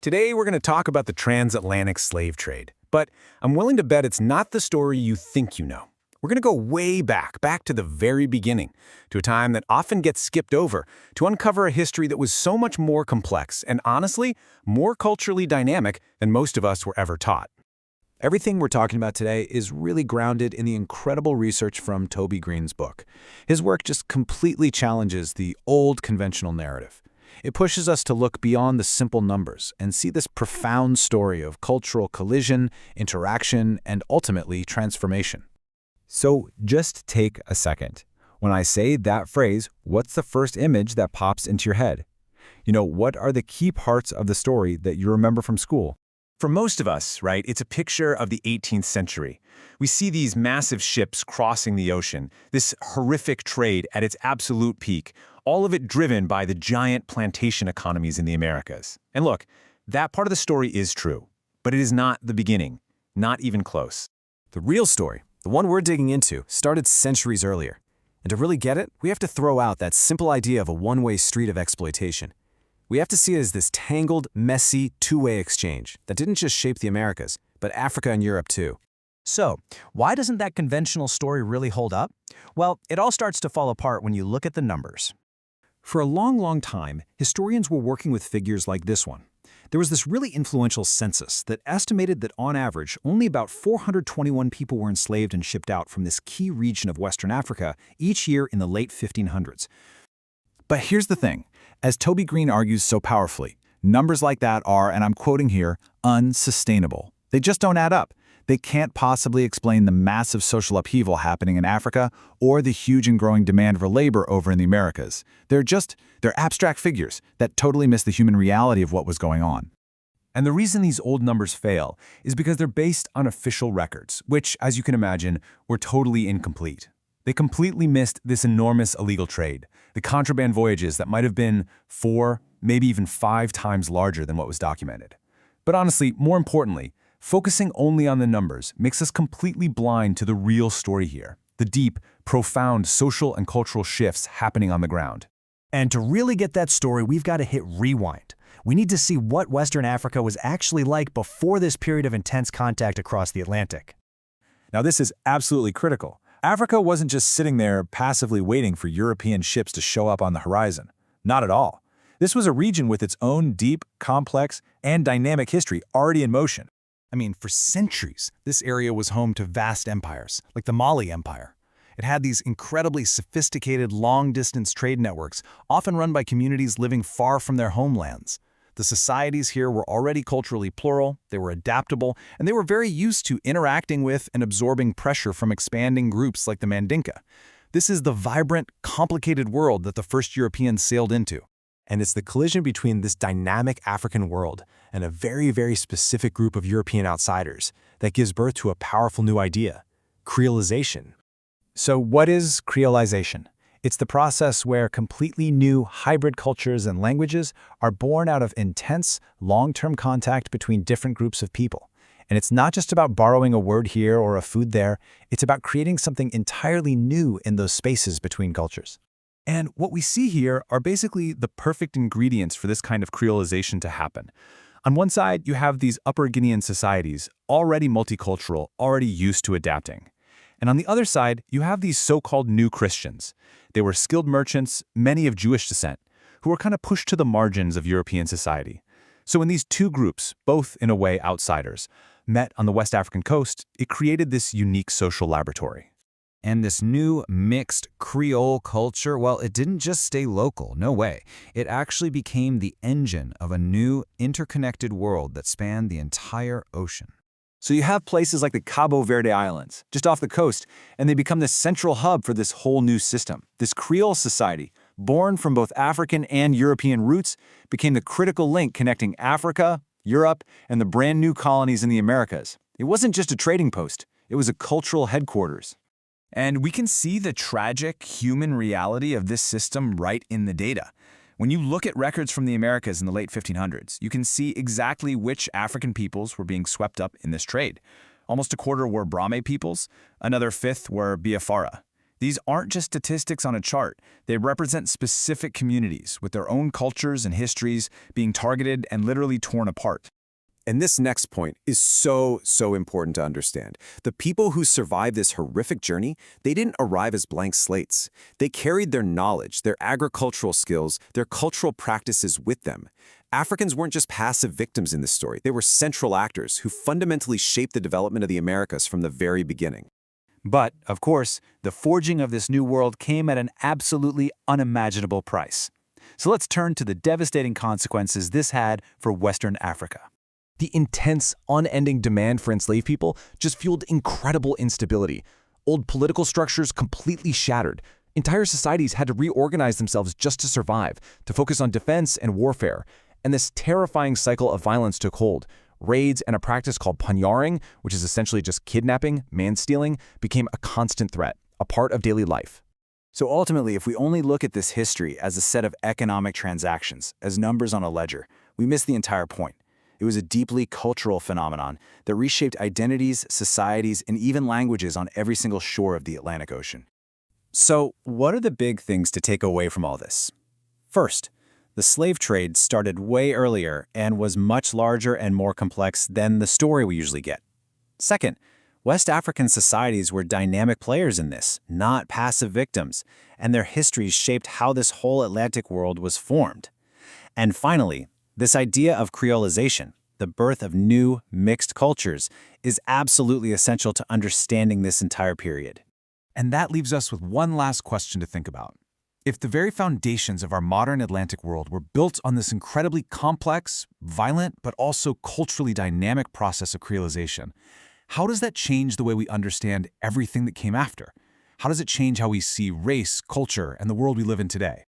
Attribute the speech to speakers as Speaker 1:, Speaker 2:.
Speaker 1: Today, we're going to talk about the transatlantic slave trade. But I'm willing to bet it's not the story you think you know. We're going to go way back to the very beginning, to a time that often gets skipped over, to uncover a history that was so much more complex and, honestly, more culturally dynamic than most of us were ever taught.
Speaker 2: Everything we're talking about today is really grounded in the incredible research from Toby Green's book. His work just completely challenges the old conventional narrative. It pushes us to look beyond the simple numbers and see this profound story of cultural collision, interaction, and ultimately transformation.
Speaker 3: So just take a second. When I say that phrase, what's the first image that pops into your head? What are the key parts of the story that you remember from school?
Speaker 1: For most of us, right, it's a picture of the 18th century. We see these massive ships crossing the ocean, this horrific trade at its absolute peak, all of it driven by the giant plantation economies in the Americas. And look, that part of the story is true, but it is not the beginning, not even close.
Speaker 4: The real story, the one we're digging into, started centuries earlier. And to really get it, we have to throw out that simple idea of a one-way street of exploitation. We have to see it as this tangled, messy, two-way exchange that didn't just shape the Americas, but Africa and Europe too.
Speaker 5: So, why doesn't that conventional story really hold up? Well, it all starts to fall apart when you look at the numbers.
Speaker 6: For a long time, historians were working with figures like this one. There was this really influential census that estimated that on average, only about 421 people were enslaved and shipped out from this key region of Western Africa each year in the late 1500s.
Speaker 2: But here's the thing. As Toby Green argues so powerfully, numbers like that are, and I'm quoting here, unsustainable. They just don't add up. They can't possibly explain the massive social upheaval happening in Africa or the huge and growing demand for labor over in the Americas. They're abstract figures that totally miss the human reality of what was going on.
Speaker 3: And the reason these old numbers fail is because they're based on official records, which, as you can imagine, were totally incomplete. They completely missed this enormous illegal trade, the contraband voyages that might have been 4, maybe even 5 times larger than what was documented. But honestly, more importantly, focusing only on the numbers makes us completely blind to the real story here, the deep, profound social and cultural shifts happening on the ground.
Speaker 5: And to really get that story, we've got to hit rewind. We need to see what Western Africa was actually like before this period of intense contact across the Atlantic.
Speaker 2: Now, this is absolutely critical. Africa wasn't just sitting there passively waiting for European ships to show up on the horizon. Not at all. This was a region with its own deep, complex, and dynamic history already in motion.
Speaker 4: For centuries, this area was home to vast empires, like the Mali Empire. It had these incredibly sophisticated long-distance trade networks, often run by communities living far from their homelands. The societies here were already culturally plural, they were adaptable, and they were very used to interacting with and absorbing pressure from expanding groups like the Mandinka. This is the vibrant, complicated world that the first Europeans sailed into.
Speaker 7: And it's the collision between this dynamic African world and a very specific group of European outsiders that gives birth to a powerful new idea, creolization.
Speaker 3: So what is creolization? It's the process where completely new hybrid cultures and languages are born out of intense, long-term contact between different groups of people. And it's not just about borrowing a word here or a food there, it's about creating something entirely new in those spaces between cultures.
Speaker 2: And what we see here are basically the perfect ingredients for this kind of creolization to happen. On one side, you have these Upper Guinean societies, already multicultural, already used to adapting. And on the other side, you have these so-called new Christians. They were skilled merchants, many of Jewish descent, who were kind of pushed to the margins of European society. So when these two groups, both in a way outsiders, met on the West African coast, it created this unique social laboratory.
Speaker 8: And this new mixed Creole culture, well, it didn't just stay local, no way. It actually became the engine of a new interconnected world that spanned the entire ocean.
Speaker 2: So you have places like the Cabo Verde Islands, just off the coast, and they become the central hub for this whole new system. This Creole society, born from both African and European roots, became the critical link connecting Africa, Europe, and the brand new colonies in the Americas. It wasn't just a trading post, it was a cultural headquarters.
Speaker 8: And we can see the tragic human reality of this system right in the data. When you look at records from the Americas in the late 1500s, you can see exactly which African peoples were being swept up in this trade. Almost a quarter were Brahme peoples, another fifth were Biafara. These aren't just statistics on a chart. They represent specific communities with their own cultures and histories being targeted and literally torn apart.
Speaker 3: And this next point is so important to understand. The people who survived this horrific journey, they didn't arrive as blank slates. They carried their knowledge, their agricultural skills, their cultural practices with them. Africans weren't just passive victims in this story. They were central actors who fundamentally shaped the development of the Americas from the very beginning.
Speaker 2: But, of course, the forging of this new world came at an absolutely unimaginable price. So let's turn to the devastating consequences this had for Western Africa.
Speaker 9: The intense, unending demand for enslaved people just fueled incredible instability. Old political structures completely shattered. Entire societies had to reorganize themselves just to survive, to focus on defense and warfare. And this terrifying cycle of violence took hold. Raids and a practice called punyaring, which is essentially just kidnapping, man-stealing, became a constant threat, a part of daily life.
Speaker 2: So ultimately, if we only look at this history as a set of economic transactions, as numbers on a ledger, we miss the entire point. It was a deeply cultural phenomenon that reshaped identities, societies, and even languages on every single shore of the Atlantic Ocean.
Speaker 10: So, what are the big things to take away from all this? First, the slave trade started way earlier and was much larger and more complex than the story we usually get. Second, West African societies were dynamic players in this, not passive victims, and their histories shaped how this whole Atlantic world was formed. And finally, this idea of creolization, the birth of new, mixed cultures, is absolutely essential to understanding this entire period.
Speaker 4: And that leaves us with one last question to think about. If the very foundations of our modern Atlantic world were built on this incredibly complex, violent, but also culturally dynamic process of creolization, how does that change the way we understand everything that came after? How does it change how we see race, culture, and the world we live in today?